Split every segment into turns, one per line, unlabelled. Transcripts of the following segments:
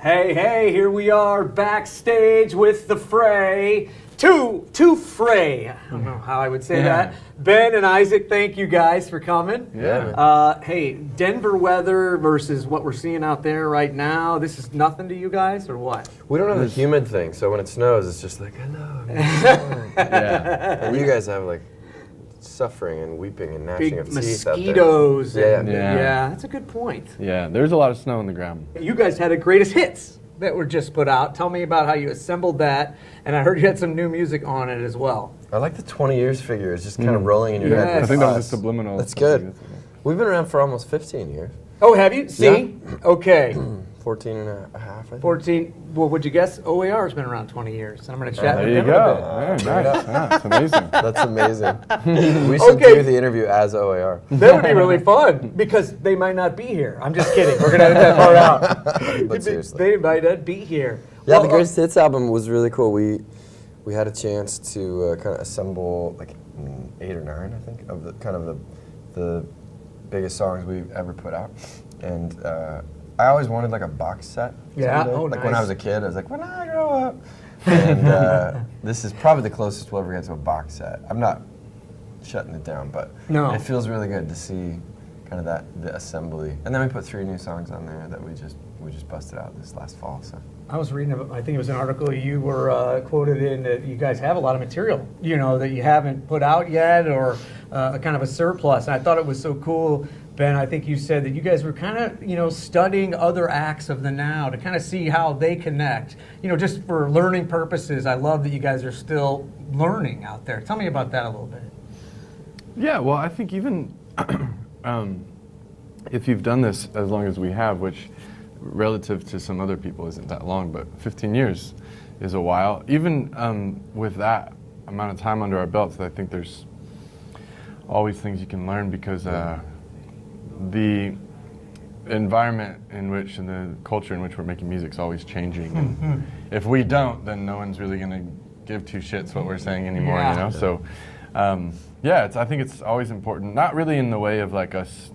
Hey, here we are backstage with the Fray. Two Fray. I don't know how I would say that. Ben and Isaac, thank you guys for coming.
Yeah.
Hey, Denver weather versus what we're seeing out there right now. This is nothing to you guys, or what?
We don't have the humid thing, so when it snows, it's just like, hello. And you guys have like suffering and weeping and gnashing
Big
of teeth out there.
mosquitoes.
Yeah.
Yeah, that's a good point.
Yeah, there's a lot of snow on the ground.
You guys had a greatest hits that were just put out. Tell me about how you assembled that, and I heard you had some new music on it as well.
I like the 20 years figure. It's just kind of rolling in your head.
Yes.
I think that was a
Us.
subliminal.
That's good. We've been around for almost 15 years.
Oh, have you? See? Okay.
14 and a half, I think.
14. Well, would you guess OAR has been around 20 years? And I'm going to chat
There
with
you
him a
go.
bit.
Yeah, nice. Yeah, that's amazing.
That's amazing. We should
Okay.
do the interview as OAR.
That would be really fun because they might not be here. I'm just kidding. We're going to edit that part out.
But seriously.
They might not be here.
Yeah,
Well,
the Greatest Hits album was really cool. We had a chance to kind of assemble like 8 or 9, I think, of the biggest songs we've ever put out, and I always wanted like a box set.
Yeah.
someday.
Oh,
like when
nice.
I was a kid, I was like, when I grow up. And this is probably the closest we'll ever get to a box set. I'm not shutting it down, but
No.
it feels really good to see kind of the assembly. And then we put 3 new songs on there that we just busted out this last fall. So.
I was reading, I think it was an article you were quoted in that you guys have a lot of material, that you haven't put out yet, or kind of a surplus. And I thought it was so cool, Ben. I think you said that you guys were kind of, studying other acts of the now to kind of see how they connect, just for learning purposes. I love that you guys are still learning out there. Tell me about that a little bit.
Yeah, well, I think even if you've done this as long as we have, which relative to some other people isn't that long, but 15 years is a while. Even with that amount of time under our belts, I think there's always things you can learn because the environment in which and the culture in which we're making music is always changing. And if we don't, then no one's really going to give two shits what we're saying anymore,
Yeah.
So, I think it's always important, not really in the way of like us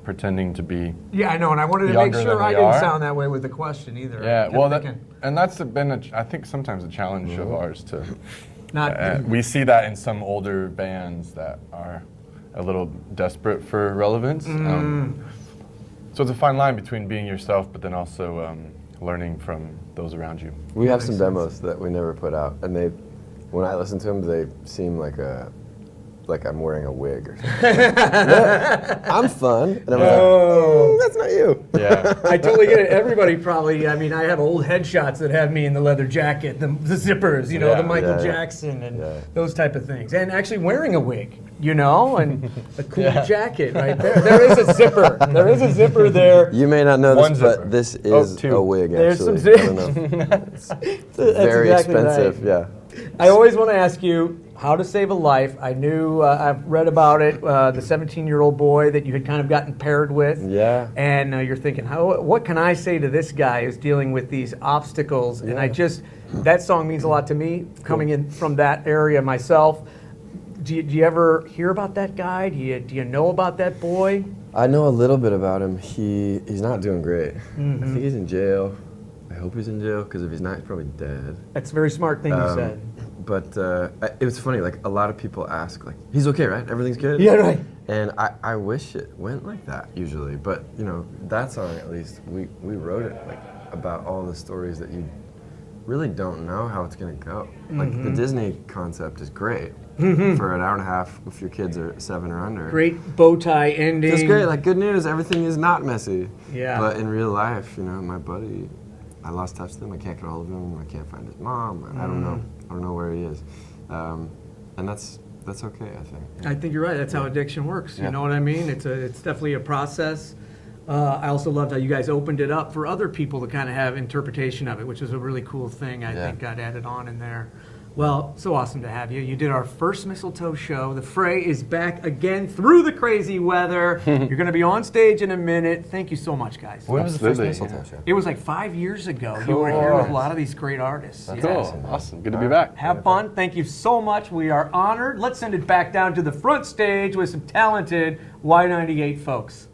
pretending to be.
Yeah, I know, and I wanted to make
Younger
sure
than
I
we
didn't
are.
sound that way with the question either.
Yeah,
I
well,
kept thinking,
that's been, I think, sometimes a challenge of ours to.
not.
We see that in some older bands that are a little desperate for relevance. So it's a fine line between being yourself, but then also learning from those around you.
We have some demos that we never put out, and when I listen to them, they seem like I'm wearing a wig or something. I'm fun, and I'm like, that's not you.
Yeah.
I totally get it. Everybody probably, I have old headshots that have me in the leather jacket, the zippers, the Michael
Yeah.
Jackson and those type of things. And actually wearing a wig, and a cool jacket right there. There is a zipper. There is a zipper there.
You may not know
One
this,
zipper.
but this is
2.
a wig,
There's
actually.
some
I don't know. It's very
exactly
expensive,
right.
yeah.
I always want to ask you how to save a life. I knew, I've read about it, the 17-year-old boy that you had kind of gotten paired with.
Yeah.
And you're thinking, what can I say to this guy who's dealing with these obstacles? And that song means a lot to me, coming in from that area myself. Do you ever hear about that guy? Do you know about that boy?
I know a little bit about him. He's not doing great. I think he's in jail. I hope he's in jail, because if he's not, he's probably dead.
That's a very smart thing you said.
But it was funny, like a lot of people ask, like, he's okay, right? Everything's good?
Yeah, right.
And I wish it went like that usually, but that song at least, we wrote it like about all the stories that you really don't know how it's gonna go. Like the Disney concept is great for an hour and a half if your kids are 7 or under.
Great bow tie ending.
It's great, like good news, everything is not messy.
Yeah.
But in real life, my buddy, I lost touch with him, I can't get hold of him, I can't find his mom, I don't know where he is. And that's okay, I think.
I think you're right. That's how addiction works. You know what I mean? It's definitely a process. I also loved how you guys opened it up for other people to kind of have interpretation of it, which is a really cool thing I think got added on in there. Well, so awesome to have you. You did our first Mistletoe show. The Fray is back again through the crazy weather. You're going to be on stage in a minute. Thank you so much, guys.
When was the first
Absolutely.
Mistletoe show?
It was like 5 years ago. You were here with a lot of these great artists.
That's
Yeah.
awesome.
Awesome. Good to be back.
Have fun. Thank you so much. We are honored. Let's send it back down to the front stage with some talented Y98 folks.